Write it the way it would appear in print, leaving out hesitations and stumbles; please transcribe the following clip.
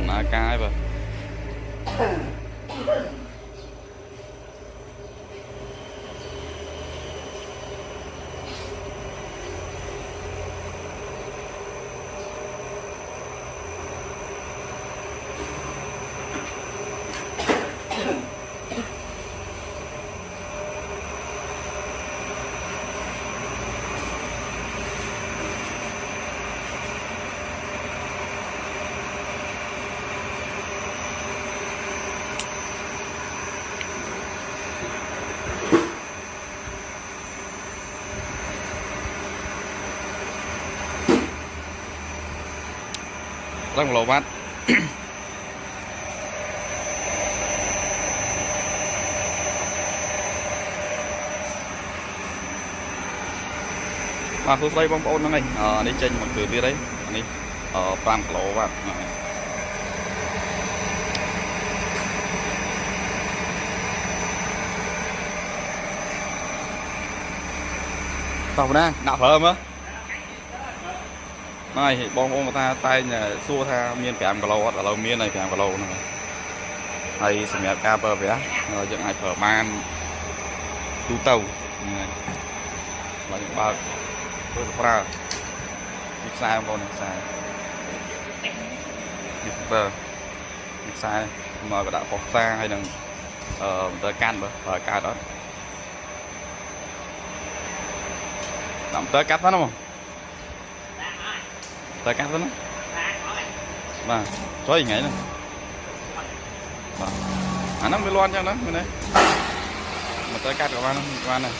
Là cái vậy. Rất là lồ bát. Và tôi đây bông ôn nó này đi trên một cửa kia đấy đi toàn lỗ bạn tàu đang đạo phơm á này bông ôn ta tay nhà xua tha miên kèm cả lâu ở lâu miên này kèm cả lâu này hay xem đẹp ca bờ vẽ dựng hai phở man tu tàu và những ba tôi ra mix sai không con sai mix sai mà đã có xa hay là tới can bờ ca đó làm tới cắt phải không tới cắt nó và có gì ngày này nó mới loan cho nó bên đây mà tới cắt của bạn này